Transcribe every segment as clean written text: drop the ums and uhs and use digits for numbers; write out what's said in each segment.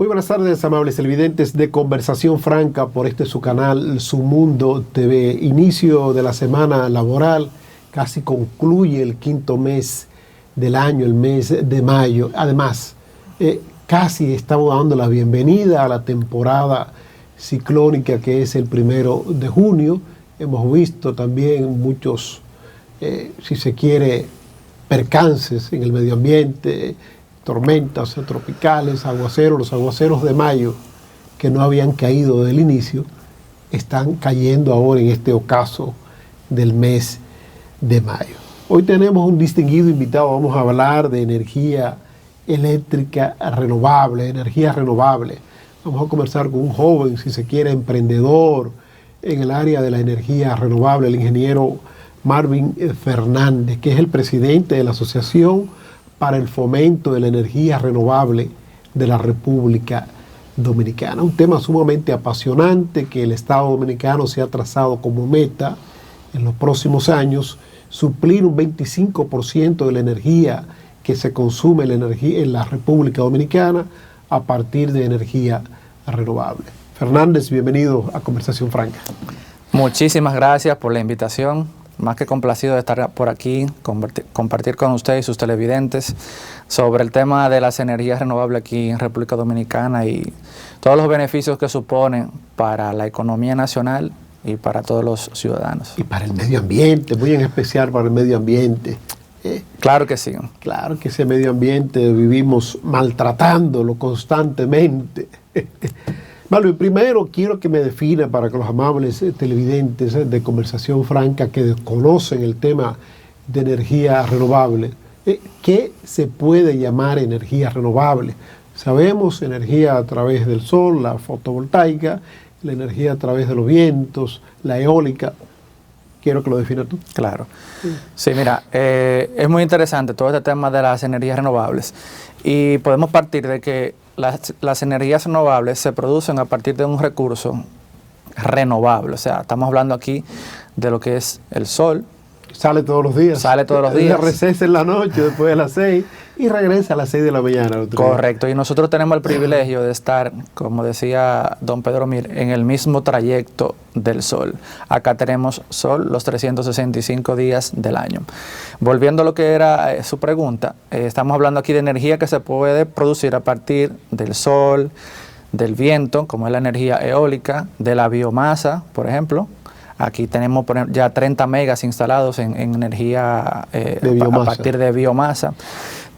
Muy buenas tardes, amables televidentes de Conversación Franca por su canal Su Mundo TV. Inicio de la semana laboral, casi concluye el quinto mes del año, el mes de mayo. Además, casi estamos dando la bienvenida a la temporada ciclónica que es el 1 de junio. Hemos visto también muchos, si se quiere, percances en el medio ambiente, tormentas tropicales, aguaceros. Los aguaceros de mayo que no habían caído del inicio están cayendo ahora en este ocaso del mes de mayo. Hoy tenemos un distinguido invitado. Vamos a hablar de energía eléctrica renovable, energía renovable. Vamos a conversar con un joven, si se quiere, emprendedor en el área de la energía renovable, el ingeniero Marvin Fernández, que es el presidente de la Asociación para el Fomento de la Energía Renovable de la República Dominicana. Un tema sumamente apasionante que el Estado Dominicano se ha trazado como meta en los próximos años, suplir un 25% de la energía que se consume en la República Dominicana a partir de energía renovable. Fernández, bienvenido a Conversación Franca. Muchísimas gracias por la invitación. Más que complacido de estar por aquí, compartir con ustedes y sus televidentes sobre el tema de las energías renovables aquí en República Dominicana y todos los beneficios que suponen para la economía nacional y para todos los ciudadanos. Y para el medio ambiente, muy en especial para el medio ambiente. Claro que sí. Claro que ese medio ambiente vivimos maltratándolo constantemente. Bueno, primero quiero que me defina para que los amables televidentes de Conversación Franca que desconocen el tema de energía renovable, ¿qué se puede llamar energía renovable? Sabemos energía a través del sol, la fotovoltaica, la energía a través de los vientos, la eólica. Quiero que lo definas tú. Claro. Sí, mira, es muy interesante todo este tema de las energías renovables y podemos partir de que las energías renovables se producen a partir de un recurso renovable. O sea, estamos hablando aquí de lo que es el sol. Sale todos los días. Sale todos los días. Recesa en la noche después de las 6 y regresa a las 6 de la mañana. Correcto. Y nosotros tenemos el privilegio de estar, como decía don Pedro Mir, en el mismo trayecto del sol. Acá tenemos sol los 365 días del año. Volviendo a lo que era su pregunta, estamos hablando aquí de energía que se puede producir a partir del sol, del viento, como es la energía eólica, de la biomasa, por ejemplo. Aquí tenemos ya 30 megas instalados en energía a partir de biomasa.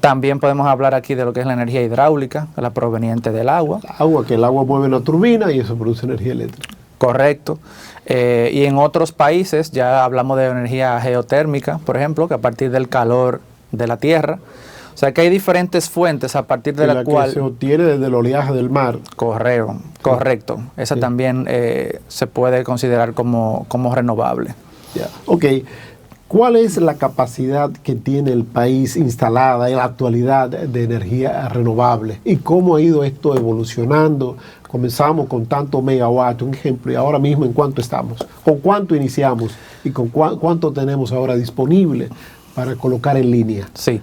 También podemos hablar aquí de lo que es la energía hidráulica, la proveniente del agua. Que el agua mueve una turbina y eso produce energía eléctrica. Correcto. Y en otros países ya hablamos de energía geotérmica, por ejemplo, que a partir del calor de la tierra. O sea que hay diferentes fuentes a partir de la cual se obtiene desde el oleaje del mar. Correcto. Esa también se puede considerar como renovable. Ya. Ok. ¿Cuál es la capacidad que tiene el país instalada en la actualidad de energía renovable? ¿Y cómo ha ido esto evolucionando? Comenzamos con tantos megawatts, un ejemplo, y ahora mismo ¿en cuánto estamos? ¿Con cuánto iniciamos? ¿Y con cuánto tenemos ahora disponible para colocar en línea? Sí.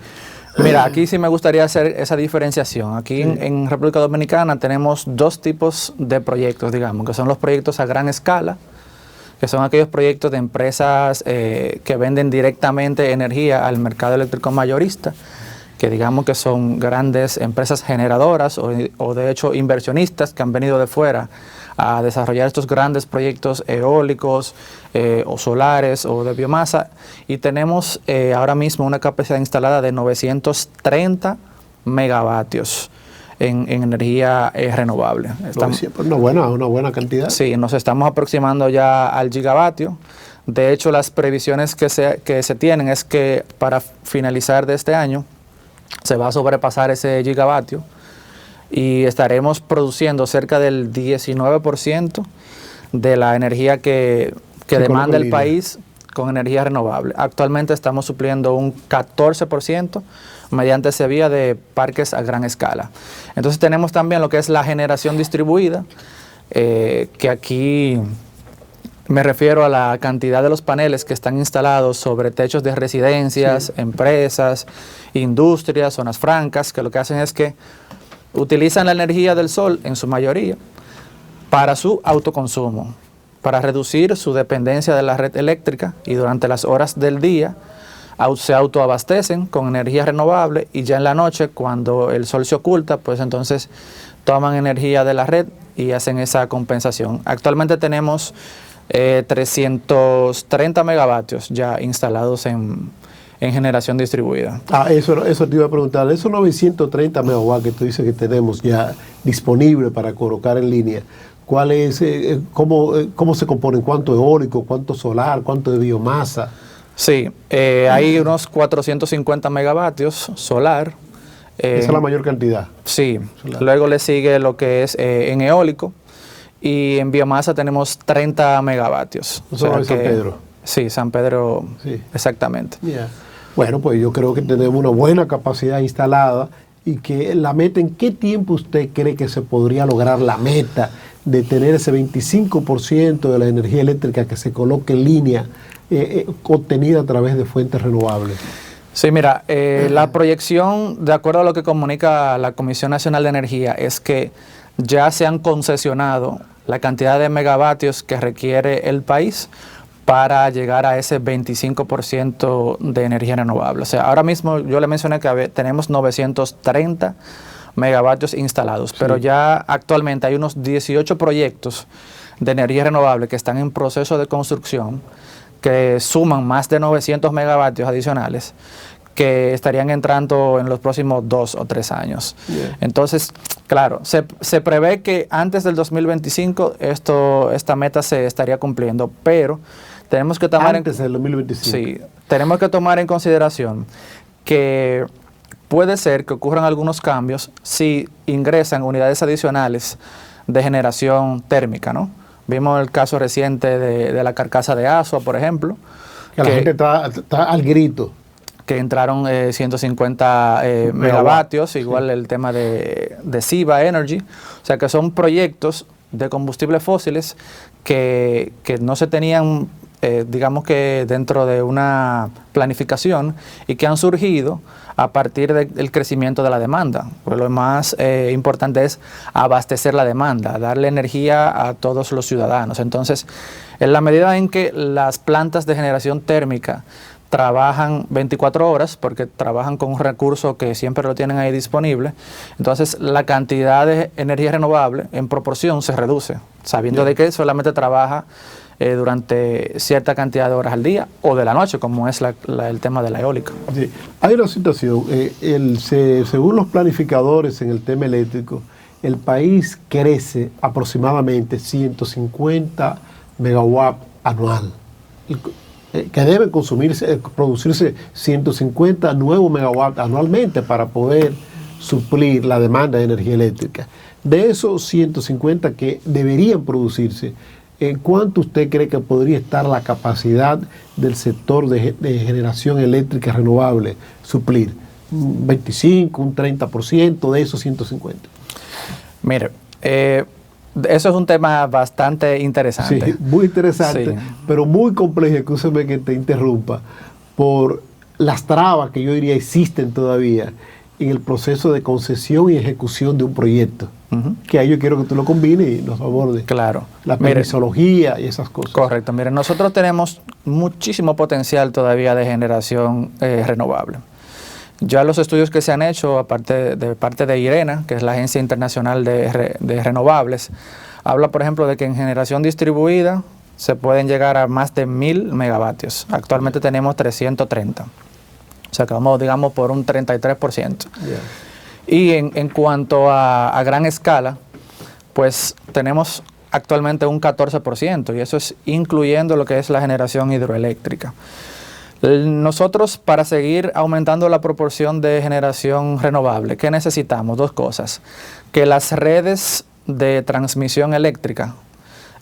Mira, aquí sí me gustaría hacer esa diferenciación. Aquí en República Dominicana tenemos dos tipos de proyectos, digamos, que son los proyectos a gran escala, que son aquellos proyectos de empresas que venden directamente energía al mercado eléctrico mayorista, que digamos que son grandes empresas generadoras o de hecho inversionistas que han venido de fuera a desarrollar estos grandes proyectos eólicos o solares o de biomasa. Y tenemos ahora mismo una capacidad instalada de 930 megavatios en energía renovable. Una buena cantidad. Sí, nos estamos aproximando ya al gigavatio. De hecho, las previsiones que se tienen es que para finalizar de este año se va a sobrepasar ese gigavatio y estaremos produciendo cerca del 19% de la energía que demanda el país con energía renovable. Actualmente estamos supliendo un 14% mediante esa vía de parques a gran escala. Entonces tenemos también lo que es la generación distribuida, que aquí me refiero a la cantidad de los paneles que están instalados sobre techos de residencias, empresas, industrias, zonas francas, que lo que hacen es que utilizan la energía del sol en su mayoría para su autoconsumo, para reducir su dependencia de la red eléctrica, y durante las horas del día se autoabastecen con energía renovable, y ya en la noche, cuando el sol se oculta, pues entonces toman energía de la red y hacen esa compensación. Actualmente tenemos 330 megavatios ya instalados en generación distribuida. Eso te iba a preguntar. Esos 930 megawatts que tú dices que tenemos ya disponibles para colocar en línea, ¿cuál es, cómo se componen? ¿Cuánto eólico, cuánto solar, cuánto de biomasa? Sí, hay unos 450 megavatios solar. Esa es la mayor cantidad. Sí, solar. Luego le sigue lo que es en eólico, y en biomasa tenemos 30 megavatios. Eso es San Pedro. Sí, San Pedro, sí. Exactamente. Yeah. Bueno, pues yo creo que tenemos una buena capacidad instalada, y que la meta, ¿en qué tiempo usted cree que se podría lograr la meta de tener ese 25% de la energía eléctrica que se coloque en línea obtenida a través de fuentes renovables? Sí, mira, la proyección, de acuerdo a lo que comunica la Comisión Nacional de Energía, es que ya se han concesionado la cantidad de megavatios que requiere el país para llegar a ese 25% de energía renovable. O sea, ahora mismo yo le mencioné que tenemos 930 megavatios instalados, pero ya actualmente hay unos 18 proyectos de energía renovable que están en proceso de construcción, que suman más de 900 megavatios adicionales, que estarían entrando en los próximos 2 o 3 años. Entonces, claro, se prevé que antes del 2025 esta meta se estaría cumpliendo, pero tenemos que tomar antes del 2025. Sí, tenemos que tomar en consideración que puede ser que ocurran algunos cambios si ingresan unidades adicionales de generación térmica, ¿no? Vimos el caso reciente de la carcasa de Asua, por ejemplo. Que la gente está al grito. Que entraron 150 megavatios, igual el tema de Siva Energy. O sea, que son proyectos de combustibles fósiles que no se tenían, digamos que dentro de una planificación, y que han surgido a partir del crecimiento de la demanda. Pues lo más importante es abastecer la demanda, darle energía a todos los ciudadanos. Entonces, en la medida en que las plantas de generación térmica trabajan 24 horas, porque trabajan con un recurso que siempre lo tienen ahí disponible, entonces la cantidad de energía renovable en proporción se reduce, sabiendo de que solamente trabaja durante cierta cantidad de horas al día o de la noche, como es el tema de la eólica. Sí. Hay una situación, según los planificadores en el tema eléctrico, el país crece aproximadamente 150 megawatts anual, que deben producirse 150 nuevos megawatts anualmente para poder suplir la demanda de energía eléctrica. De esos 150 que deberían producirse, ¿en cuánto usted cree que podría estar la capacidad del sector de generación eléctrica renovable suplir? ¿Un 25, un 30% de esos 150? Mire, eso es un tema bastante interesante. Sí, muy interesante, pero muy complejo. Escúcheme que te interrumpa, por las trabas que yo diría existen todavía en el proceso de concesión y ejecución de un proyecto. Que ahí yo quiero que tú lo combines y nos abordes. Claro. La permisología y esas cosas. Correcto. Mire, nosotros tenemos muchísimo potencial todavía de generación renovable. Ya los estudios que se han hecho de parte de IRENA, que es la Agencia Internacional de Renovables, habla, por ejemplo, de que en generación distribuida se pueden llegar a más de 1000 megavatios. Actualmente tenemos 330. O sea que vamos, digamos, por un 33%. Y en cuanto a gran escala, pues tenemos actualmente un 14%, y eso es incluyendo lo que es la generación hidroeléctrica. Nosotros, para seguir aumentando la proporción de generación renovable, ¿qué necesitamos? Dos cosas: que las redes de transmisión eléctrica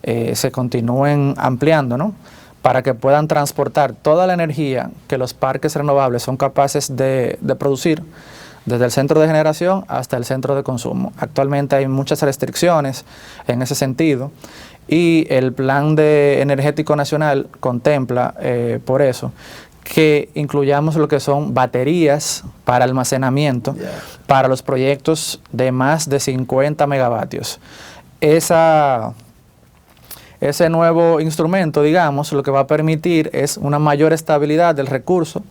se continúen ampliando, ¿no?, para que puedan transportar toda la energía que los parques renovables son capaces de producir, desde el centro de generación hasta el centro de consumo. Actualmente hay muchas restricciones en ese sentido, y el Plan Energético Nacional contempla, por eso, que incluyamos lo que son baterías para almacenamiento para los proyectos de más de 50 megavatios. Ese nuevo instrumento, digamos, lo que va a permitir es una mayor estabilidad del recurso.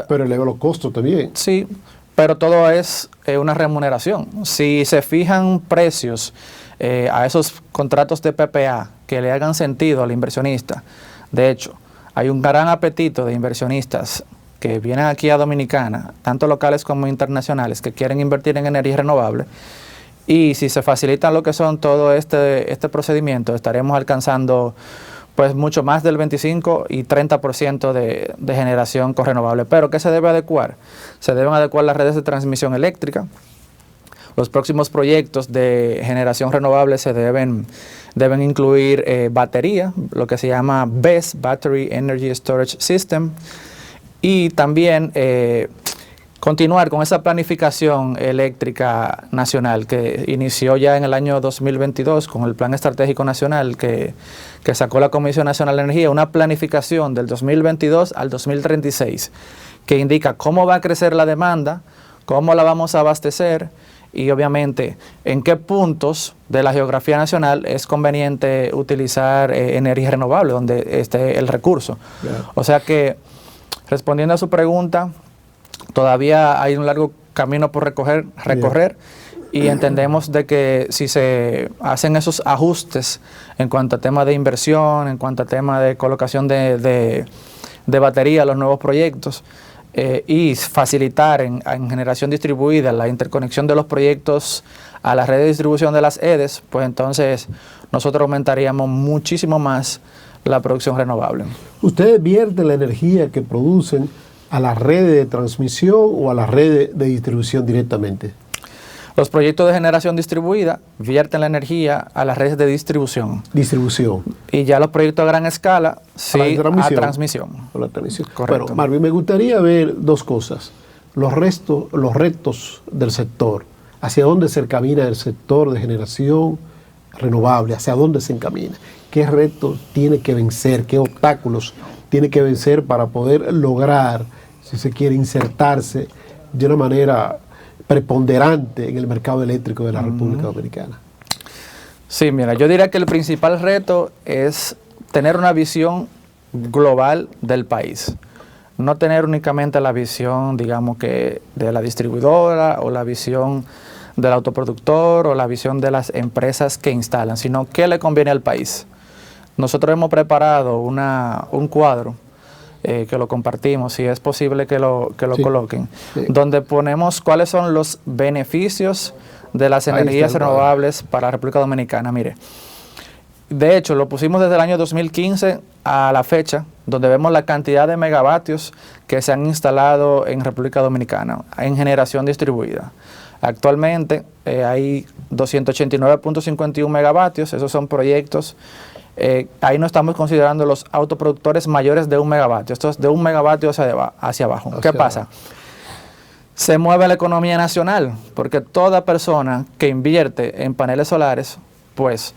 Pero eleva los costos también. Sí, pero todo es una remuneración. Si se fijan precios a esos contratos de PPA que le hagan sentido al inversionista, de hecho, hay un gran apetito de inversionistas que vienen aquí a Dominicana, tanto locales como internacionales, que quieren invertir en energía renovable. Y si se facilitan lo que son todo este procedimiento, estaremos alcanzando pues mucho más del 25 y 30% de generación con renovable. Pero ¿qué se debe adecuar? Se deben adecuar las redes de transmisión eléctrica. Los próximos proyectos de generación renovable se deben incluir batería, lo que se llama BESS, Battery Energy Storage System, y también continuar con esa planificación eléctrica nacional que inició ya en el año 2022 con el Plan Estratégico Nacional que sacó la Comisión Nacional de Energía, una planificación del 2022 al 2036 que indica cómo va a crecer la demanda, cómo la vamos a abastecer y obviamente en qué puntos de la geografía nacional es conveniente utilizar energía renovable, donde esté el recurso. Yeah. O sea que, respondiendo a su pregunta, todavía hay un largo camino por recorrer y entendemos de que si se hacen esos ajustes en cuanto a tema de inversión, en cuanto a tema de colocación de batería a los nuevos proyectos, y facilitar en generación distribuida la interconexión de los proyectos a la red de distribución de las EDES, pues entonces nosotros aumentaríamos muchísimo más la producción renovable. ¿Ustedes vierten la energía que producen a la red de transmisión o a la red de distribución directamente? Los proyectos de generación distribuida vierten la energía a las redes de distribución. Y ya los proyectos a gran escala, sí, a transmisión. A la transmisión. Correcto. Bueno, Marvin, me gustaría ver dos cosas. Los retos del sector. ¿Hacia dónde se encamina el sector de generación renovable? ¿Hacia dónde se encamina? ¿Qué retos tiene que vencer? ¿Qué obstáculos tiene que vencer para poder lograr, si se quiere, insertarse de una manera preponderante en el mercado eléctrico de la República Dominicana? Sí, mira, yo diría que el principal reto es tener una visión global del país. No tener únicamente la visión, digamos que de la distribuidora o la visión del autoproductor o la visión de las empresas que instalan, sino qué le conviene al país. Nosotros hemos preparado un cuadro que lo compartimos, si es posible que lo coloquen, donde ponemos cuáles son los beneficios de las energías renovables para la República Dominicana. Mire, de hecho, lo pusimos desde el año 2015 a la fecha, donde vemos la cantidad de megavatios que se han instalado en República Dominicana en generación distribuida. Actualmente hay 289.51 megavatios, esos son proyectos. Ahí no estamos considerando los autoproductores mayores de 1 megavatio. Esto es de 1 megavatio hacia abajo. ¿Qué pasa? Se mueve la economía nacional, porque toda persona que invierte en paneles solares, pues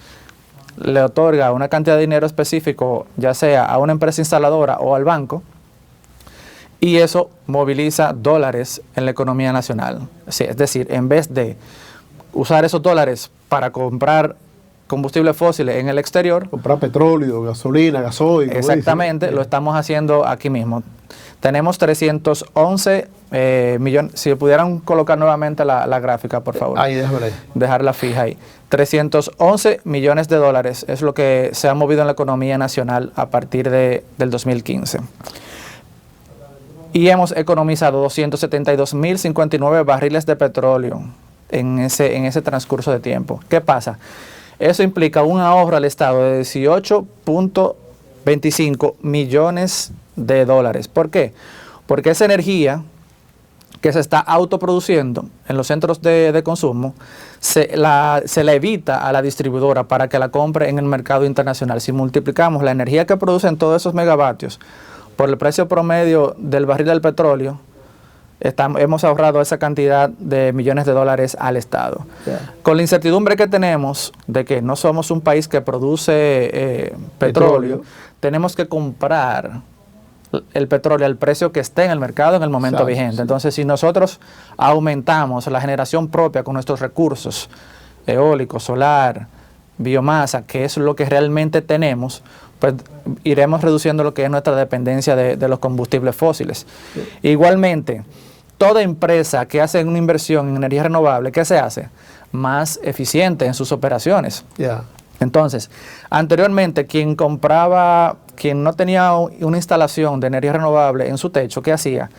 le otorga una cantidad de dinero específico, ya sea a una empresa instaladora o al banco, y eso moviliza dólares en la economía nacional. Es decir, en vez de usar esos dólares para comprar combustibles fósiles en el exterior, comprar petróleo, gasolina, gasoil. Exactamente, lo estamos haciendo aquí mismo. Tenemos 311 millones, si pudieran colocar nuevamente la gráfica, por favor. Ahí, déjame ahí. Dejarla fija ahí. 311 millones de dólares es lo que se ha movido en la economía nacional a partir del 2015. Y hemos economizado 272.059 barriles de petróleo en ese transcurso de tiempo. ¿Qué pasa? Eso implica un ahorro al Estado de 18.25 millones de dólares. ¿Por qué? Porque esa energía que se está autoproduciendo en los centros de consumo se la evita a la distribuidora para que la compre en el mercado internacional. Si multiplicamos la energía que producen todos esos megavatios por el precio promedio del barril del petróleo, hemos ahorrado esa cantidad de millones de dólares al Estado. Yeah. Con la incertidumbre que tenemos de que no somos un país que produce petróleo, tenemos que comprar el petróleo al precio que esté en el mercado en el momento Exacto, vigente. sí. Entonces, si nosotros aumentamos la generación propia con nuestros recursos, eólico, solar, biomasa, que es lo que realmente tenemos, pues iremos reduciendo lo que es nuestra dependencia de los combustibles fósiles. Igualmente, toda empresa que hace una inversión en energía renovable, ¿qué se hace? Más eficiente en sus operaciones. Ya. Entonces, anteriormente, quien no tenía una instalación de energía renovable en su techo, ¿qué hacía?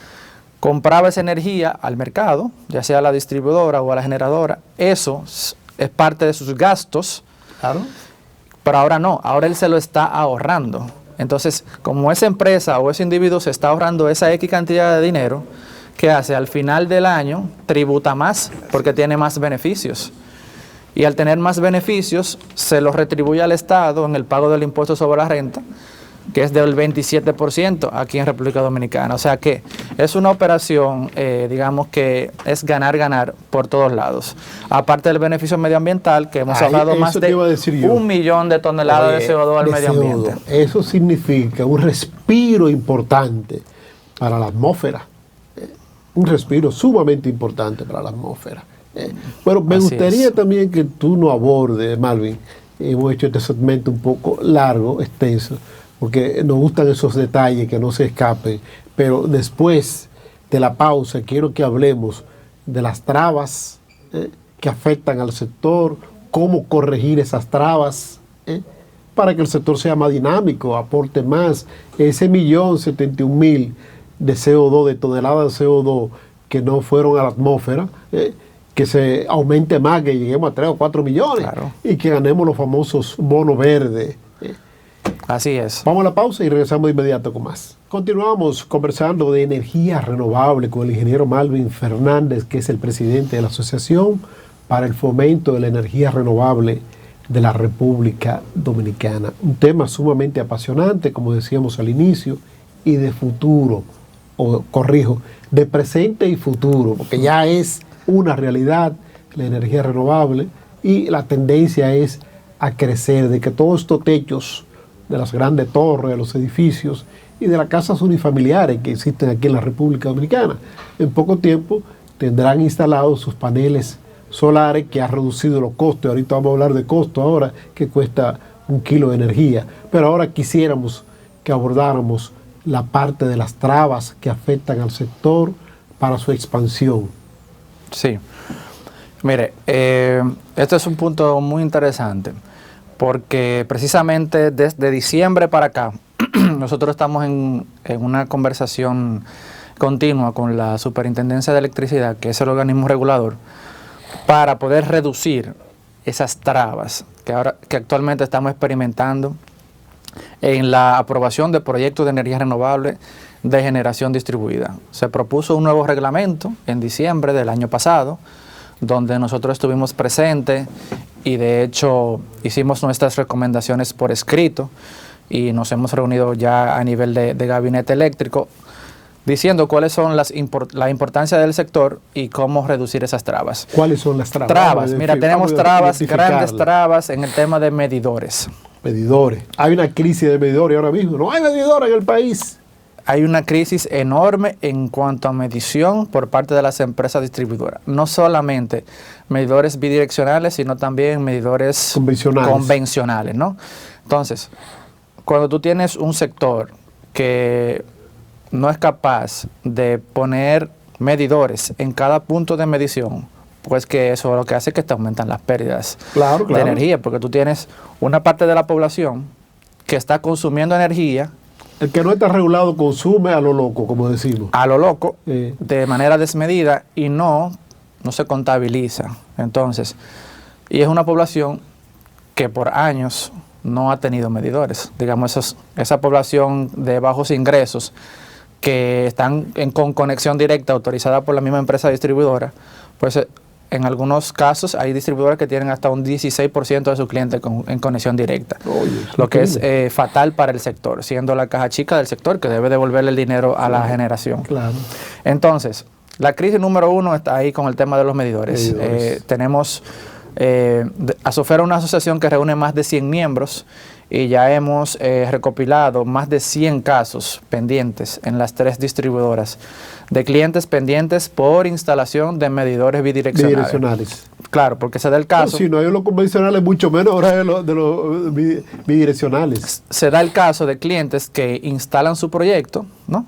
Compraba esa energía al mercado, ya sea a la distribuidora o a la generadora. Eso es parte de sus gastos. Claro. Pero ahora no, ahora él se lo está ahorrando. Entonces, como esa empresa o ese individuo se está ahorrando esa X cantidad de dinero, ¿qué hace? Al final del año tributa más porque tiene más beneficios. Y al tener más beneficios, se los retribuye al Estado en el pago del impuesto sobre la renta, que es del 27% aquí en República Dominicana. O sea que es una operación, digamos que es ganar por todos lados. Aparte del beneficio medioambiental, que hemos hablado más de 1 millón de toneladas de CO2 al medio ambiente. Eso significa un respiro importante para la atmósfera. Un respiro sumamente importante para la atmósfera. Bueno, me gustaría también que tú nos abordes, Malvin. Hemos hecho este segmento un poco largo, extenso, porque nos gustan esos detalles que no se escapen, pero después de la pausa quiero que hablemos de las trabas que afectan al sector, cómo corregir esas trabas para que el sector sea más dinámico, aporte más. Ese 1.071.000 de CO2, de toneladas de CO2 que no fueron a la atmósfera, que se aumente más, que lleguemos a 3 o 4 millones, claro, y que ganemos los famosos bonos verdes. Así es. Vamos a la pausa y regresamos de inmediato con más. Continuamos conversando de energía renovable con el ingeniero Malvin Fernández, que es el presidente de la Asociación para el Fomento de la Energía Renovable de la República Dominicana. Un tema sumamente apasionante, como decíamos al inicio, y de futuro, o corrijo, de presente y futuro, porque ya es una realidad la energía renovable y la tendencia es a crecer, de que todos estos techos de las grandes torres, de los edificios y de las casas unifamiliares que existen aquí en la República Dominicana, en poco tiempo tendrán instalados sus paneles solares, que ha reducido los costos. Ahorita vamos a hablar de costo ahora, que cuesta 1 kilo de energía, pero ahora quisiéramos que abordáramos la parte de las trabas que afectan al sector para su expansión. Sí, mire, este es un punto muy interesante, porque precisamente desde diciembre para acá, nosotros estamos en una conversación continua con la Superintendencia de Electricidad, que es el organismo regulador, para poder reducir esas trabas que actualmente estamos experimentando en la aprobación de proyectos de energía renovable de generación distribuida. Se propuso un nuevo reglamento en diciembre del año pasado, donde nosotros estuvimos presentes y de hecho hicimos nuestras recomendaciones por escrito y nos hemos reunido ya a nivel de gabinete eléctrico diciendo cuáles son la importancia del sector y cómo reducir esas trabas. ¿Cuáles son las trabas? Trabas, mira, tenemos trabas, grandes trabas en el tema de medidores. Medidores. Hay una crisis de medidores ahora mismo. No hay medidores en el país. Hay una crisis enorme en cuanto a medición por parte de las empresas distribuidoras. No solamente medidores bidireccionales, sino también medidores convencionales, ¿no? Entonces, cuando tú tienes un sector que no es capaz de poner medidores en cada punto de medición, pues que eso lo que hace es que te aumentan las pérdidas de energía, porque tú tienes una parte de la población que está consumiendo energía. El que no está regulado consume a lo loco, como decimos. A lo loco, de manera desmedida, y no se contabiliza. Entonces, y es una población que por años no ha tenido medidores. Digamos, esa población de bajos ingresos que están con conexión directa autorizada por la misma empresa distribuidora, pues en algunos casos hay distribuidores que tienen hasta un 16% de sus clientes en conexión directa. Oye, lo que es fatal para el sector, siendo la caja chica del sector que debe devolverle el dinero a la generación. Claro. Entonces, la crisis número 1 está ahí con el tema de los medidores. Tenemos Asofera es una asociación que reúne más de 100 miembros y ya hemos recopilado más de 100 casos pendientes en las 3 distribuidoras de clientes pendientes por instalación de medidores bidireccionales. Claro, porque se da el caso... No, si no hay los convencionales, mucho menos ahora de los bidireccionales. Se da el caso de clientes que instalan su proyecto, ¿no?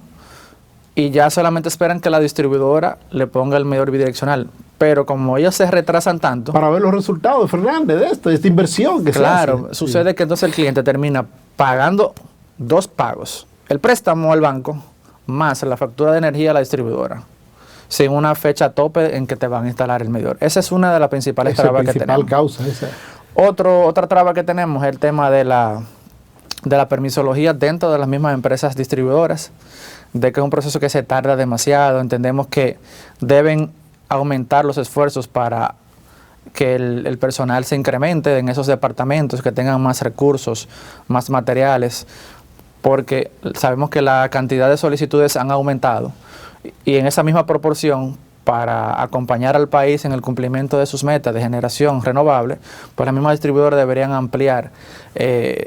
Y ya solamente esperan que la distribuidora le ponga el medidor bidireccional. Pero como ellos se retrasan tanto... Para ver los resultados, Fernández, de esta inversión que se hace. Claro, sucede que entonces el cliente termina pagando 2 pagos. El préstamo al banco más la factura de energía a la distribuidora, sin una fecha tope en que te van a instalar el medidor. Esa es una de las principales trabas que tenemos. Causa esa. Otra traba que tenemos es el tema de la permisología dentro de las mismas empresas distribuidoras, de que es un proceso que se tarda demasiado. Entendemos que deben aumentar los esfuerzos para que el personal se incremente en esos departamentos, que tengan más recursos, más materiales, porque sabemos que la cantidad de solicitudes han aumentado y en esa misma proporción, para acompañar al país en el cumplimiento de sus metas de generación renovable, pues las mismas distribuidoras deberían ampliar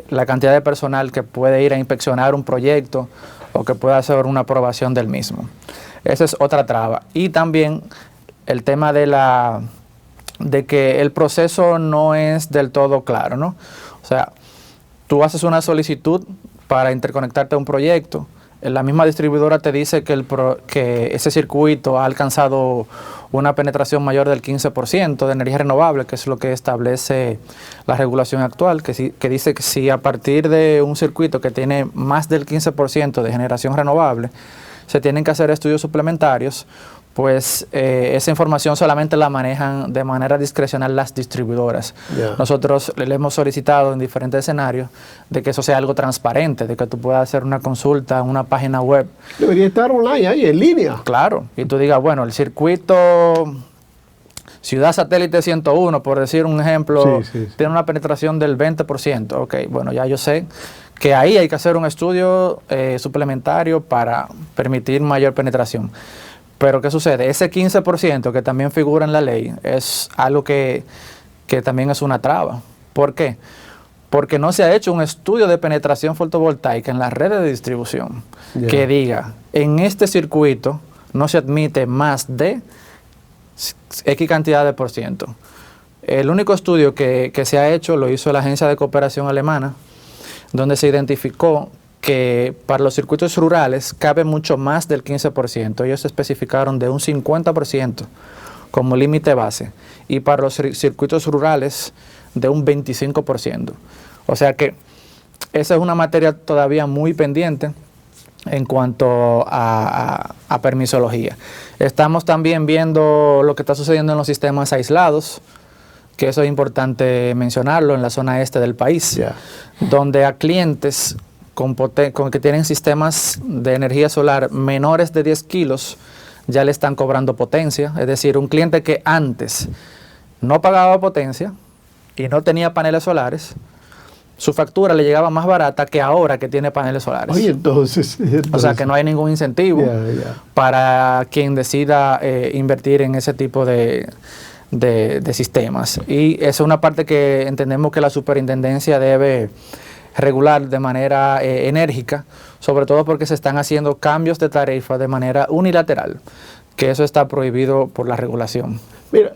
la cantidad de personal que puede ir a inspeccionar un proyecto o que pueda hacer una aprobación del mismo. Esa es otra traba. Y también el tema de que el proceso no es del todo claro, ¿no? O sea, tú haces una solicitud para interconectarte a un proyecto, la misma distribuidora te dice que ese circuito ha alcanzado una penetración mayor del 15% de energía renovable, que es lo que establece la regulación actual, que dice que si a partir de un circuito que tiene más del 15% de generación renovable, se tienen que hacer estudios suplementarios, pues esa información solamente la manejan de manera discrecional las distribuidoras. Yeah. Nosotros le hemos solicitado en diferentes escenarios de que eso sea algo transparente, de que tú puedas hacer una consulta en una página web. Debería estar online ahí, en línea. Claro, y tú digas, bueno, el circuito Ciudad Satélite 101, por decir un ejemplo, tiene una penetración del 20%. Ok, bueno, ya yo sé que ahí hay que hacer un estudio suplementario para permitir mayor penetración. Pero ¿qué sucede? Ese 15% que también figura en la ley es algo que también es una traba. ¿Por qué? Porque no se ha hecho un estudio de penetración fotovoltaica en las redes de distribución que diga, en este circuito no se admite más de X cantidad de %. El único estudio que se ha hecho lo hizo la Agencia de Cooperación Alemana, donde se identificó que para los circuitos rurales cabe mucho más del 15%. Ellos especificaron de un 50% como límite base y para los circuitos rurales de un 25%. O sea que esa es una materia todavía muy pendiente en cuanto a permisología. Estamos también viendo lo que está sucediendo en los sistemas aislados, que eso es importante mencionarlo, en la zona este del país, donde a clientes con que tienen sistemas de energía solar menores de 10 kilos, ya le están cobrando potencia. Es decir, un cliente que antes no pagaba potencia y no tenía paneles solares, su factura le llegaba más barata que ahora que tiene paneles solares. Oye, entonces o sea que no hay ningún incentivo para quien decida invertir en ese tipo de sistemas. Y esa es una parte que entendemos que la superintendencia debe regular de manera enérgica, sobre todo porque se están haciendo cambios de tarifa de manera unilateral, que eso está prohibido por la regulación. Mira,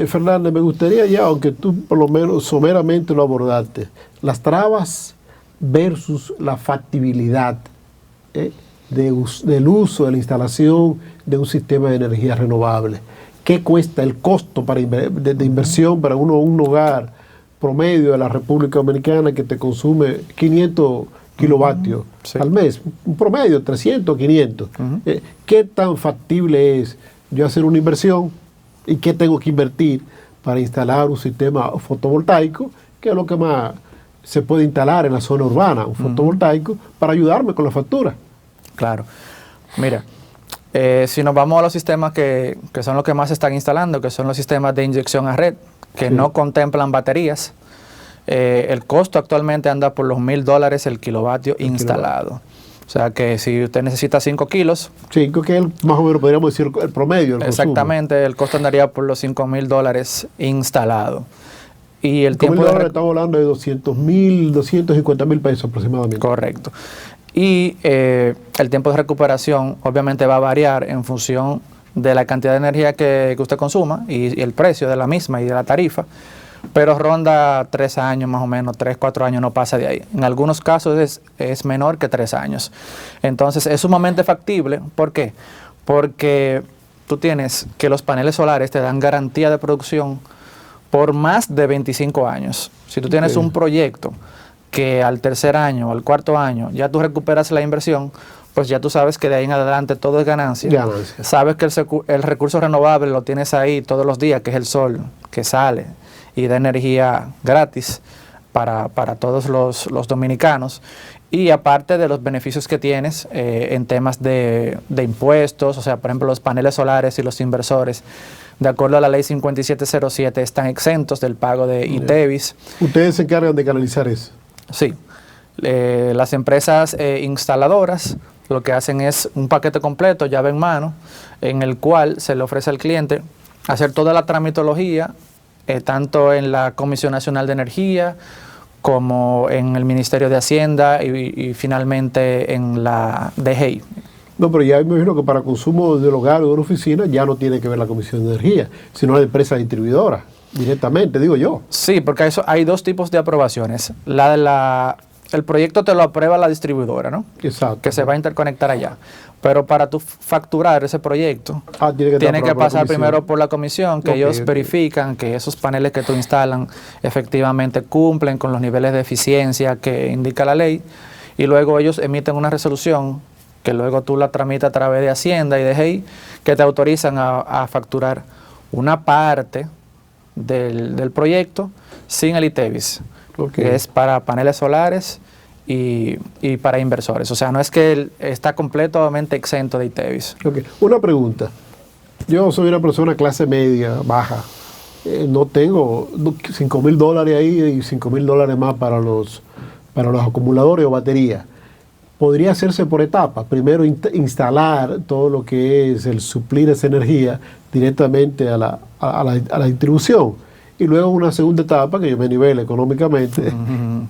Fernández, me gustaría ya, aunque tú por lo menos someramente lo abordaste, las trabas versus la factibilidad del uso, de la instalación de un sistema de energía renovable. ¿Qué cuesta el costo de inversión para un hogar promedio de la República Dominicana que te consume 500 kilovatios al mes? Un promedio, 300, 500. ¿Qué tan factible es yo hacer una inversión y qué tengo que invertir para instalar un sistema fotovoltaico, que es lo que más se puede instalar en la zona urbana, un fotovoltaico, para ayudarme con la factura? Claro. Mira, si nos vamos a los sistemas que son los que más se están instalando, que son los sistemas de inyección a red, que no contemplan baterías, el costo actualmente anda por los $1,000 el kilovatio instalado. O sea que si usted necesita 5 kilos... 5, que es más o menos podríamos decir el promedio. Exactamente, el costo andaría por los $5,000 instalado. Y el Como tiempo el dólar estamos hablando de 200.000, 250.000 pesos aproximadamente. Correcto. Y el tiempo de recuperación obviamente va a variar en función de la cantidad de energía que usted consuma y el precio de la misma y de la tarifa, pero ronda 3 años más o menos, 3, 4 años, no pasa de ahí. En algunos casos es menor que 3 años. Entonces es sumamente factible. ¿Por qué? Porque tú tienes que los paneles solares te dan garantía de producción por más de 25 años. Si tú tienes un proyecto que al 3er año o al 4.º año ya tú recuperas la inversión, pues ya tú sabes que de ahí en adelante todo es ganancia. Sabes que el recurso renovable lo tienes ahí todos los días, que es el sol, que sale y da energía gratis para todos los dominicanos. Y aparte de los beneficios que tienes en temas de impuestos, o sea, por ejemplo, los paneles solares y los inversores, de acuerdo a la ley 5707, están exentos del pago de ITEVIS. ¿Ustedes se encargan de canalizar eso? Sí. Las empresas instaladoras lo que hacen es un paquete completo, llave en mano, en el cual se le ofrece al cliente hacer toda la tramitología, tanto en la Comisión Nacional de Energía, como en el Ministerio de Hacienda y finalmente en la DGI. No, pero ya me imagino que para consumo del hogar o de una oficina ya no tiene que ver la Comisión de Energía, sino la empresa distribuidora, directamente, digo yo. Sí, porque hay 2 tipos de aprobaciones. El proyecto te lo aprueba la distribuidora, ¿no? Exacto. Que se va a interconectar allá. Pero para tú facturar ese proyecto, tiene que pasar primero por la comisión, que ellos verifican que esos paneles que tú instalan efectivamente cumplen con los niveles de eficiencia que indica la ley, y luego ellos emiten una resolución que luego tú la tramitas a través de Hacienda y de DGI, que te autorizan a facturar una parte del proyecto sin el ITEVIS, que es para paneles solares y para inversores. O sea, no es que él está completamente exento de ITEVIS. Una pregunta. Yo soy una persona clase media, baja. No tengo $5.000 ahí y $5.000 más para los acumuladores o baterías. Podría hacerse por etapas. Primero instalar todo lo que es el suplir esa energía directamente a la distribución. Y luego una segunda etapa, que yo me nivele económicamente,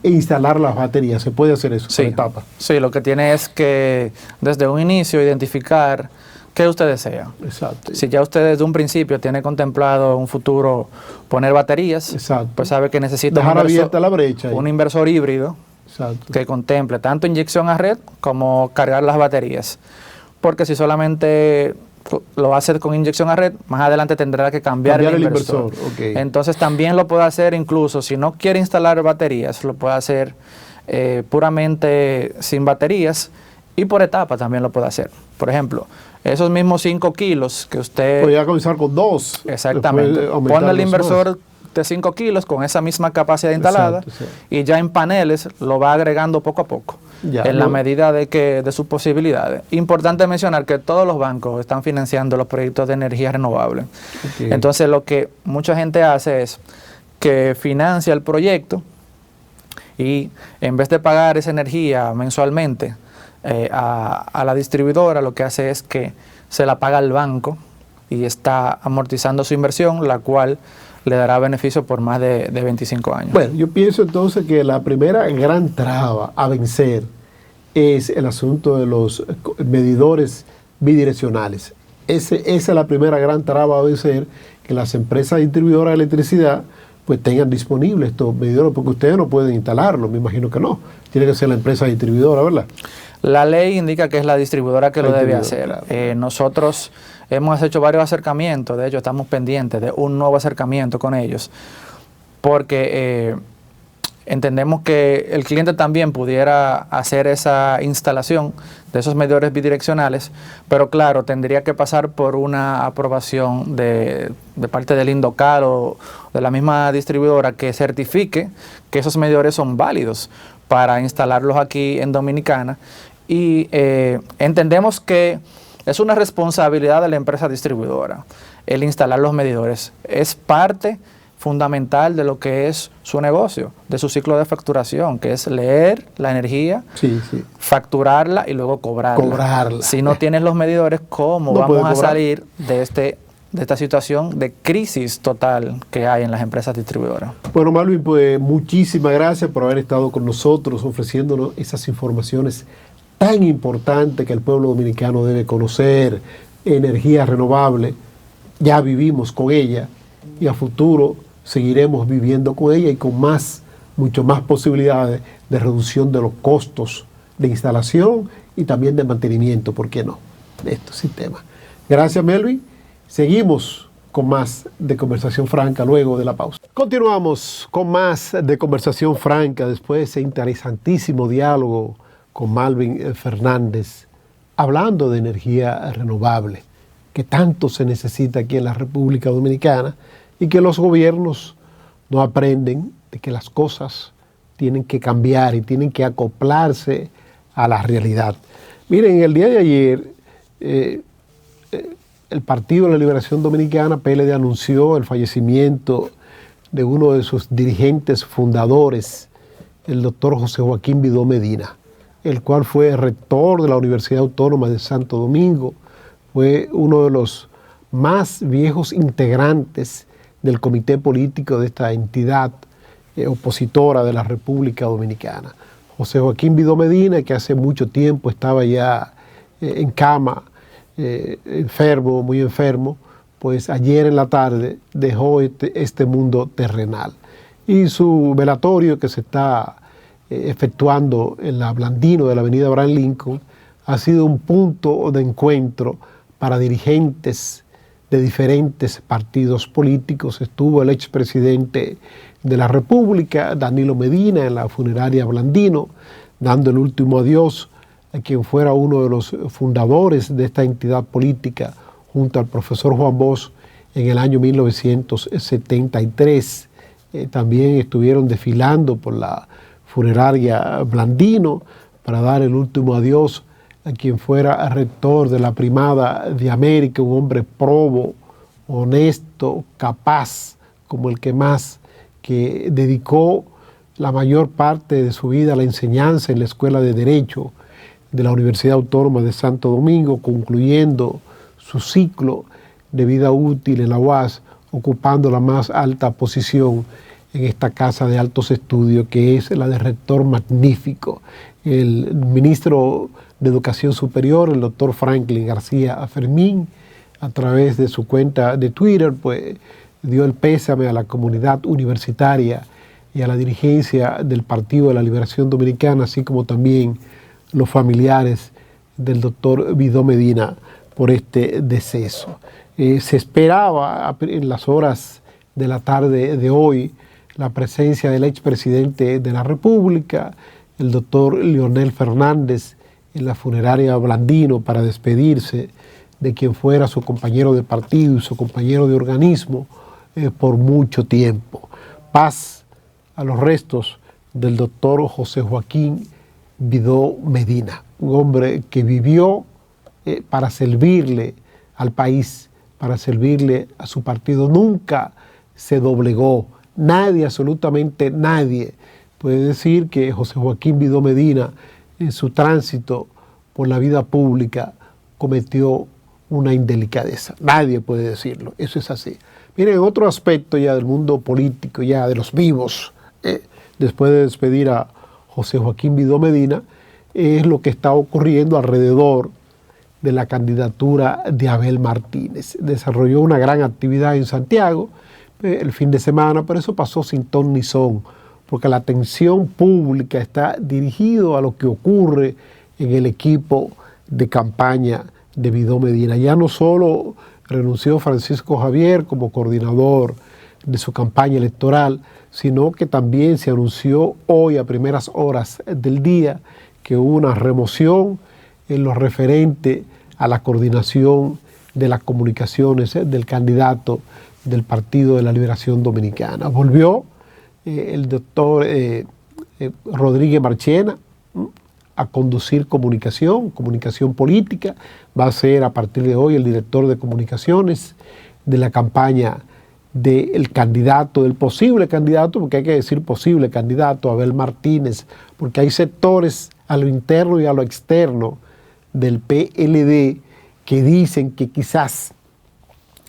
e instalar las baterías. ¿Se puede hacer eso por etapas? Sí, lo que tiene es que desde un inicio identificar qué usted desea. Exacto. Si ya usted desde un principio tiene contemplado un futuro poner baterías, pues sabe que necesita dejar abierta la brecha. Un inversor híbrido. Exacto. Que contemple tanto inyección a red como cargar las baterías. Porque si solamente lo va a hacer con inyección a red, más adelante tendrá que cambiar el inversor. Entonces también lo puede hacer, incluso si no quiere instalar baterías, lo puede hacer puramente sin baterías, y por etapa también lo puede hacer. Por ejemplo, esos mismos 5 kilos que usted... Podría comenzar con 2. Exactamente. Pone el inversor de 5 kilos con esa misma capacidad instalada, y ya en paneles lo va agregando poco a poco, la medida de sus posibilidades. Importante mencionar que todos los bancos están financiando los proyectos de energía renovable. Entonces lo que mucha gente hace es que financia el proyecto y en vez de pagar esa energía mensualmente a la distribuidora, lo que hace es que se la paga al banco y está amortizando su inversión, la cual le dará beneficio por más de 25 años. Bueno, yo pienso entonces que la primera gran traba a vencer es el asunto de los medidores bidireccionales. Esa es la primera gran traba a vencer, que las empresas distribuidoras de electricidad pues tengan disponibles estos medidores, porque ustedes no pueden instalarlo, me imagino que no. Tiene que ser la empresa distribuidora, ¿verdad? La ley indica que es la distribuidora que lo debe hacer. Claro. Nosotros hemos hecho varios acercamientos, de hecho estamos pendientes de un nuevo acercamiento con ellos, porque entendemos que el cliente también pudiera hacer esa instalación de esos medidores bidireccionales, pero claro, tendría que pasar por una aprobación de parte del INDOCAL o de la misma distribuidora que certifique que esos medidores son válidos para instalarlos aquí en Dominicana, y entendemos que es una responsabilidad de la empresa distribuidora el instalar los medidores. Es parte fundamental de lo que es su negocio, de su ciclo de facturación, que es leer la energía, facturarla y luego cobrarla. Si no tienes los medidores, ¿cómo vamos a salir de este de esta situación de crisis total que hay en las empresas distribuidoras. Bueno, Malvin, pues muchísimas gracias por haber estado con nosotros ofreciéndonos esas informaciones tan importantes que el pueblo dominicano debe conocer. Energía renovable, ya vivimos con ella y a futuro seguiremos viviendo con ella y con mucho más posibilidades de reducción de los costos de instalación y también de mantenimiento, ¿por qué no?, de estos sistemas. Gracias, Melvin. Seguimos con más de Conversación Franca luego de la pausa. Continuamos con más de Conversación Franca después de ese interesantísimo diálogo con Malvin Fernández, hablando de energía renovable, que tanto se necesita aquí en la República Dominicana y que los gobiernos no aprenden de que las cosas tienen que cambiar y tienen que acoplarse a la realidad. Miren, el día de ayer, el Partido de la Liberación Dominicana, PLD, anunció el fallecimiento de uno de sus dirigentes fundadores, el doctor José Joaquín Vidó Medina, el cual fue rector de la Universidad Autónoma de Santo Domingo, fue uno de los más viejos integrantes del comité político de esta entidad opositora de la República Dominicana. José Joaquín Vidó Medina, que hace mucho tiempo estaba ya en cama, enfermo, muy enfermo, pues ayer en la tarde dejó este mundo terrenal. Y su velatorio, que se está efectuando en la Blandino de la avenida Abraham Lincoln, ha sido un punto de encuentro para dirigentes de diferentes partidos políticos. Estuvo el expresidente de la República, Danilo Medina, en la funeraria Blandino, dando el último adiós a quien fuera uno de los fundadores de esta entidad política, junto al profesor Juan Bosch, en el año 1973. También estuvieron desfilando por la funeraria Blandino para dar el último adiós a quien fuera rector de la Primada de América, un hombre probo, honesto, capaz, como el que más, que dedicó la mayor parte de su vida a la enseñanza en la Escuela de Derecho de la Universidad Autónoma de Santo Domingo, concluyendo su ciclo de vida útil en la UAS, ocupando la más alta posición en esta casa de altos estudios, que es la de rector magnífico. El ministro de Educación Superior, el doctor Franklin García Fermín, a través de su cuenta de Twitter, pues dio el pésame a la comunidad universitaria y a la dirigencia del Partido de la Liberación Dominicana, así como también los familiares del doctor Vidó Medina por este deceso. Se esperaba en las horas de la tarde de hoy la presencia del expresidente de la República, el doctor Leonel Fernández, en la funeraria Blandino para despedirse de quien fuera su compañero de partido y su compañero de organismo por mucho tiempo. Paz a los restos del doctor José Joaquín Vidó Medina, un hombre que vivió para servirle al país, para servirle a su partido. Nunca se doblegó. Nadie, absolutamente nadie, puede decir que José Joaquín Vidó Medina, en su tránsito por la vida pública, cometió una indelicadeza. Nadie puede decirlo. Eso es así. Miren, otro aspecto ya del mundo político, ya de los vivos, después de despedir a José Joaquín Vidó Medina, es lo que está ocurriendo alrededor de la candidatura de Abel Martínez. Desarrolló una gran actividad en Santiago el fin de semana, pero eso pasó sin ton ni son, porque la atención pública está dirigida a lo que ocurre en el equipo de campaña de Vidó Medina. Ya no solo renunció Francisco Javier como coordinador de su campaña electoral, sino que también se anunció hoy a primeras horas del día que hubo una remoción en lo referente a la coordinación de las comunicaciones del candidato del Partido de la Liberación Dominicana. Volvió el doctor Rodríguez Marchena a conducir comunicación política. Va a ser a partir de hoy el director de comunicaciones de la campaña del candidato, del posible candidato, porque hay que decir posible candidato, Abel Martínez, porque hay sectores a lo interno y a lo externo del PLD que dicen que quizás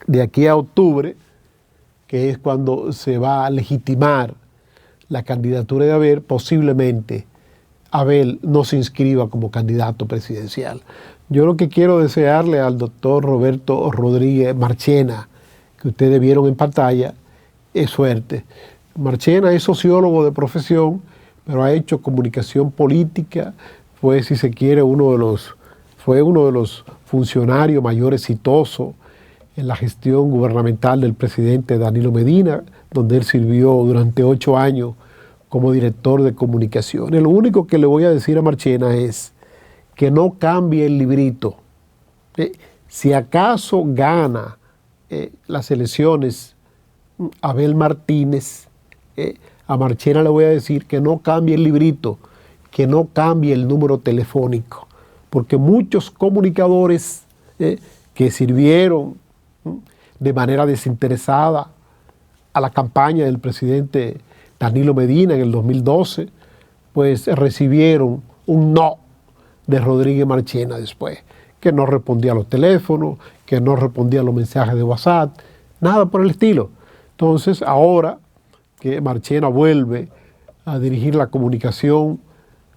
de aquí a octubre, que es cuando se va a legitimar la candidatura de Abel, posiblemente Abel no se inscriba como candidato presidencial. Yo lo que quiero desearle al doctor Roberto Rodríguez Marchena, que ustedes vieron en pantalla, es suerte. Marchena es sociólogo de profesión, pero ha hecho comunicación política, fue, si se quiere, fue uno de los funcionarios mayor exitosos en la gestión gubernamental del presidente Danilo Medina, donde él sirvió durante 8 años como director de comunicaciones. Lo único que le voy a decir a Marchena es que no cambie el librito. Si acaso gana las elecciones Abel Martínez, a Marchena le voy a decir que no cambie el librito, que no cambie el número telefónico, porque muchos comunicadores que sirvieron de manera desinteresada a la campaña del presidente Danilo Medina en el 2012, pues recibieron un no de Rodríguez Marchena después, que no respondía a los teléfonos, que no respondía a los mensajes de WhatsApp, nada por el estilo. Entonces, ahora que Marchena vuelve a dirigir la comunicación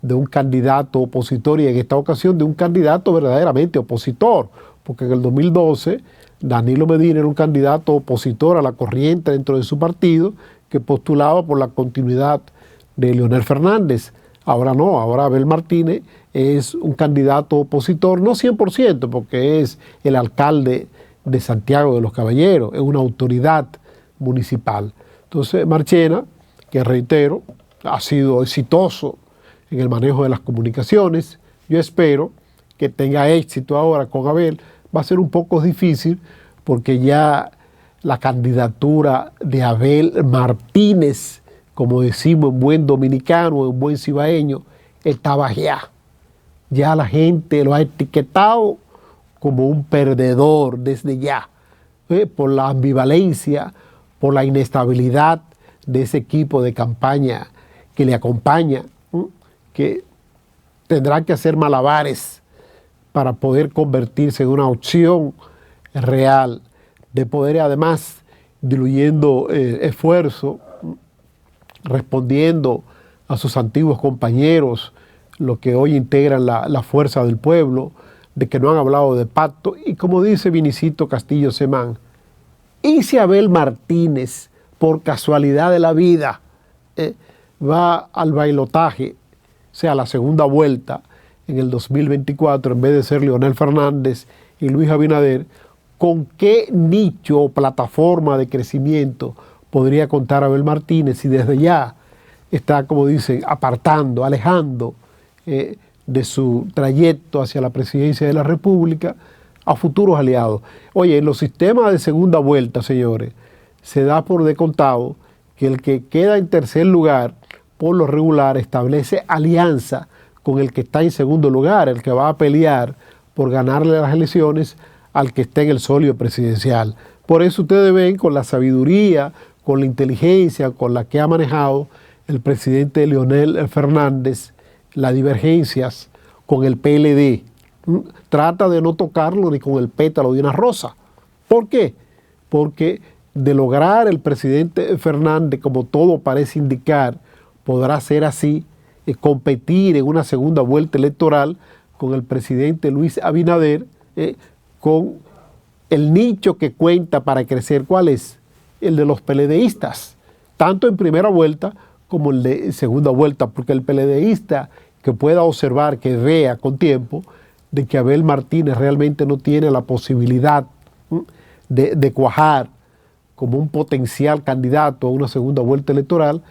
de un candidato opositor, y en esta ocasión de un candidato verdaderamente opositor, porque en el 2012 Danilo Medina era un candidato opositor a la corriente dentro de su partido que postulaba por la continuidad de Leonel Fernández. Ahora no, ahora Abel Martínez es un candidato opositor, no 100%, porque es el alcalde de Santiago de los Caballeros, es una autoridad municipal. Entonces Marchena, que reitero, ha sido exitoso en el manejo de las comunicaciones. Yo espero que tenga éxito ahora con Abel. Va a ser un poco difícil porque ya la candidatura de Abel Martínez, como decimos en buen dominicano, en buen cibaeño, estaba ya. Ya la gente lo ha etiquetado como un perdedor desde ya, por la ambivalencia, por la inestabilidad de ese equipo de campaña que le acompaña, que tendrá que hacer malabares para poder convertirse en una opción real de poder, además diluyendo esfuerzo, respondiendo a sus antiguos compañeros, los que hoy integran la fuerza del pueblo, de que no han hablado de pacto. Y como dice Vinicito Castillo Semán, ¿y si Abel Martínez, por casualidad de la vida, va al bailotaje, o sea, a la segunda vuelta en el 2024, en vez de ser Leonel Fernández y Luis Abinader, con qué nicho o plataforma de crecimiento podría contar Abel Martínez si desde ya está, como dicen, apartando, alejando de su trayecto hacia la presidencia de la República a futuros aliados? Oye, en los sistemas de segunda vuelta, señores, se da por descontado que el que queda en tercer lugar, por lo regular, establece alianza con el que está en segundo lugar, el que va a pelear por ganarle las elecciones al que esté en el solio presidencial. Por eso ustedes ven, con la sabiduría, con la inteligencia con la que ha manejado el presidente Leonel Fernández las divergencias con el PLD. Trata de no tocarlo ni con el pétalo de una rosa. ¿Por qué? Porque de lograr el presidente Fernández, como todo parece indicar, podrá ser así, competir en una segunda vuelta electoral con el presidente Luis Abinader, con el nicho que cuenta para crecer. ¿Cuál es? El de los PLDistas, tanto en primera vuelta como el de segunda vuelta, porque el PLDista que pueda observar, que vea con tiempo, de que Abel Martínez realmente no tiene la posibilidad de cuajar como un potencial candidato a una segunda vuelta electoral,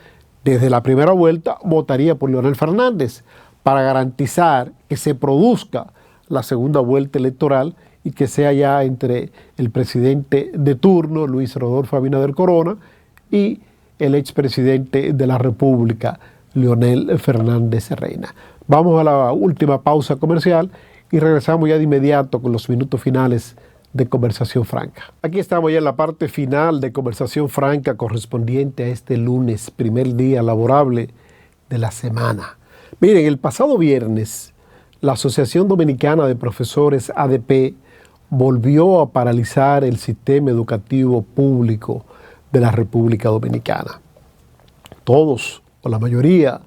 desde la primera vuelta votaría por Leonel Fernández para garantizar que se produzca la segunda vuelta electoral y que sea ya entre el presidente de turno, Luis Rodolfo Abinader Corona, y el expresidente de la República, Leonel Fernández Reina. Vamos a la última pausa comercial y regresamos ya de inmediato con los minutos finales de Conversación Franca. Aquí estamos ya en la parte final de Conversación Franca correspondiente a este lunes, primer día laborable de la semana. Miren, el pasado viernes, la Asociación Dominicana de Profesores ADP volvió a paralizar el sistema educativo público de la República Dominicana. Todos, o la mayoría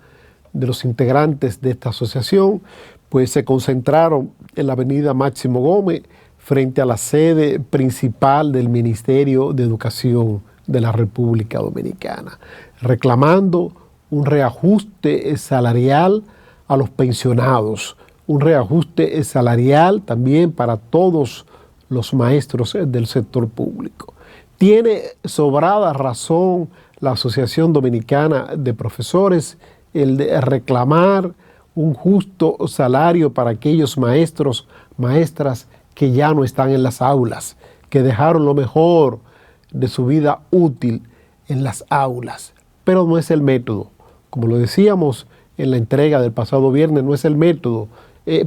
de los integrantes de esta asociación, pues se concentraron en la avenida Máximo Gómez frente a la sede principal del Ministerio de Educación de la República Dominicana, reclamando un reajuste salarial a los pensionados, un reajuste salarial también para todos los maestros del sector público. Tiene sobrada razón la Asociación Dominicana de Profesores el de reclamar un justo salario para aquellos maestros, maestras que ya no están en las aulas, que dejaron lo mejor de su vida útil en las aulas. Pero no es el método. Como lo decíamos en la entrega del pasado viernes, no es el método.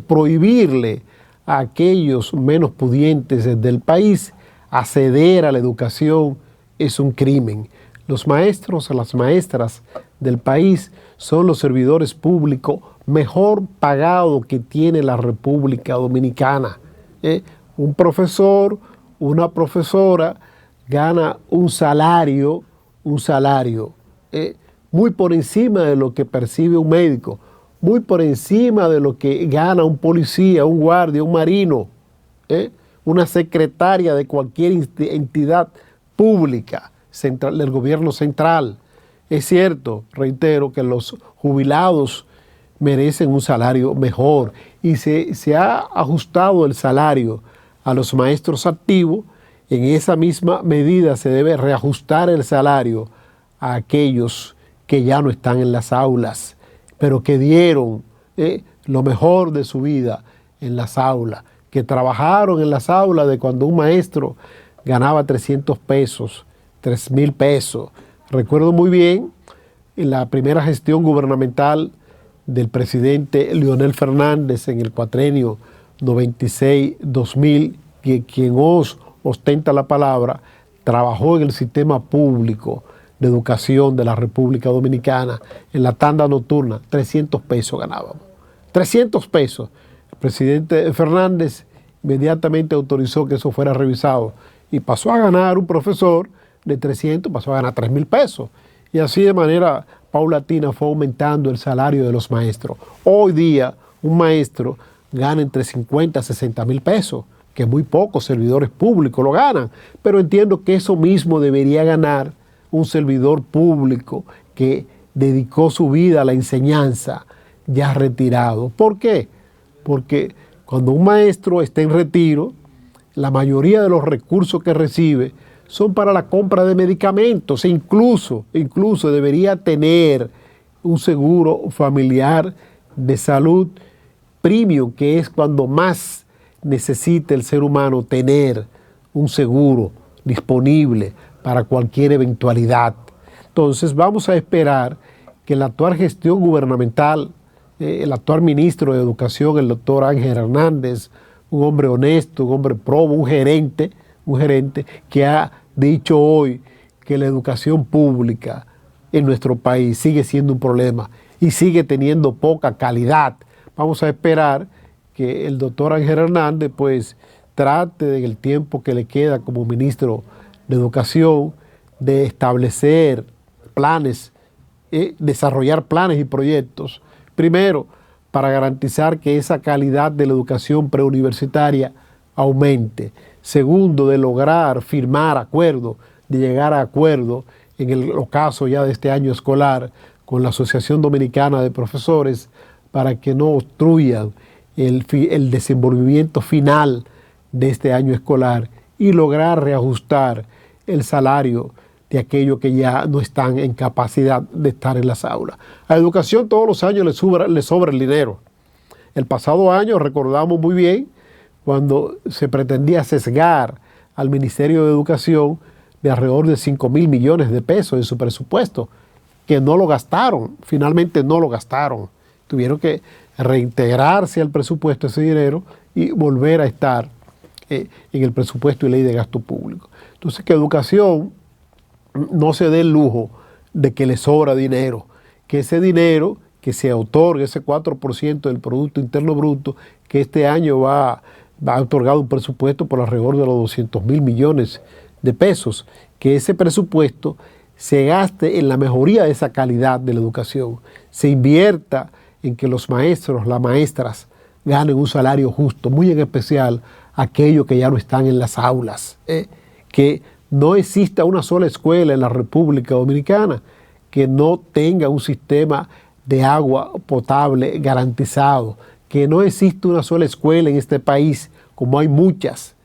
Prohibirle a aquellos menos pudientes del país acceder a la educación es un crimen. Los maestros, las maestras del país son los servidores públicos mejor pagados que tiene la República Dominicana. Un profesor, una profesora gana un salario muy por encima de lo que percibe un médico, muy por encima de lo que gana un policía, un guardia, un marino, una secretaria de cualquier entidad pública central, del gobierno central. Es cierto, reitero, que los jubilados merecen un salario mejor y se ha ajustado el salario a los maestros activos. En esa misma medida se debe reajustar el salario a aquellos que ya no están en las aulas, pero que dieron lo mejor de su vida en las aulas, que trabajaron en las aulas de cuando un maestro ganaba 300 pesos, 3,000 pesos. Recuerdo muy bien en la primera gestión gubernamental del presidente Leonel Fernández en el cuatrenio 96-2000, quien ostenta la palabra, trabajó en el sistema público de educación de la República Dominicana, en la tanda nocturna, 300 pesos ganábamos. 300 pesos. El presidente Fernández inmediatamente autorizó que eso fuera revisado y pasó a ganar un profesor de 300, pasó a ganar 3,000 pesos. Y así de manera paulatina fue aumentando el salario de los maestros. Hoy día un maestro gana entre 50 a 60 mil pesos, que muy pocos servidores públicos lo ganan, pero entiendo que eso mismo debería ganar un servidor público que dedicó su vida a la enseñanza, ya retirado. ¿Por qué? Porque cuando un maestro está en retiro, la mayoría de los recursos que recibe son para la compra de medicamentos, e incluso debería tener un seguro familiar de salud premium, que es cuando más necesita el ser humano tener un seguro disponible para cualquier eventualidad. Entonces vamos a esperar que la actual gestión gubernamental, el actual ministro de Educación, el doctor Ángel Hernández, un hombre honesto, un hombre probo, un gerente que ha dicho hoy que la educación pública en nuestro país sigue siendo un problema y sigue teniendo poca calidad. Vamos a esperar que el doctor Ángel Hernández pues trate en el tiempo que le queda como ministro de Educación de establecer planes, desarrollar planes y proyectos, primero para garantizar que esa calidad de la educación preuniversitaria aumente, segundo de lograr firmar acuerdos, de llegar a acuerdos en el ocaso ya de este año escolar con la Asociación Dominicana de Profesores para que no obstruyan el desenvolvimiento final de este año escolar y lograr reajustar el salario de aquellos que ya no están en capacidad de estar en las aulas. A la educación todos los años le sobra el dinero. El pasado año recordamos muy bien cuando se pretendía sesgar al Ministerio de Educación de alrededor de 5,000 millones de pesos en su presupuesto, que no lo gastaron, finalmente no lo gastaron. Tuvieron que reintegrarse al presupuesto ese dinero y volver a estar en el presupuesto y ley de gasto público. Entonces, que educación no se dé el lujo de que le sobra dinero, que ese dinero que se otorgue, ese 4% del Producto Interno Bruto, que este año va ha otorgado un presupuesto por alrededor de los 200.000 millones de pesos, que ese presupuesto se gaste en la mejoría de esa calidad de la educación, se invierta en que los maestros, las maestras ganen un salario justo, muy en especial aquellos que ya no están en las aulas, que no exista una sola escuela en la República Dominicana que no tenga un sistema de agua potable garantizado, que no existe una sola escuela en este país, como hay muchas,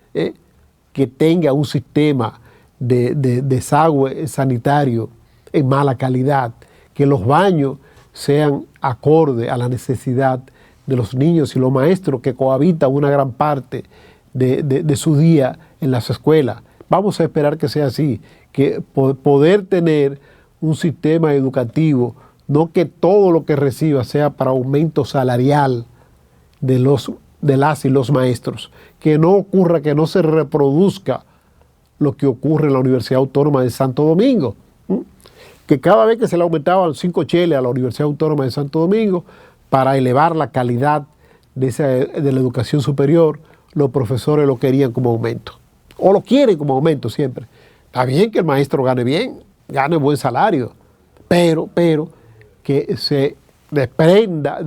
que tenga un sistema de desagüe sanitario en mala calidad, que los baños sean acorde a la necesidad de los niños y los maestros que cohabitan una gran parte de su día en las escuelas. Vamos a esperar que sea así, que poder tener un sistema educativo, no que todo lo que reciba sea para aumento salarial de las y los maestros, que no ocurra, que no se reproduzca lo que ocurre en la Universidad Autónoma de Santo Domingo, que cada vez que se le aumentaban 5 cheles a la Universidad Autónoma de Santo Domingo para elevar la calidad de la educación superior, los profesores lo querían como aumento, o lo quieren como aumento siempre. Está bien que el maestro gane bien, gane buen salario, pero que se desprenda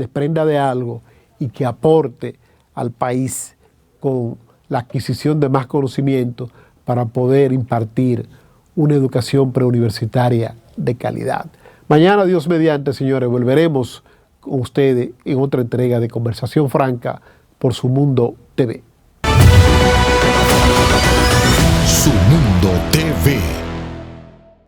de algo y que aporte al país con la adquisición de más conocimiento para poder impartir una educación preuniversitaria de calidad. Mañana, Dios mediante, señores, volveremos con ustedes en otra entrega de Conversación Franca por Su Mundo TV. Su Mundo TV.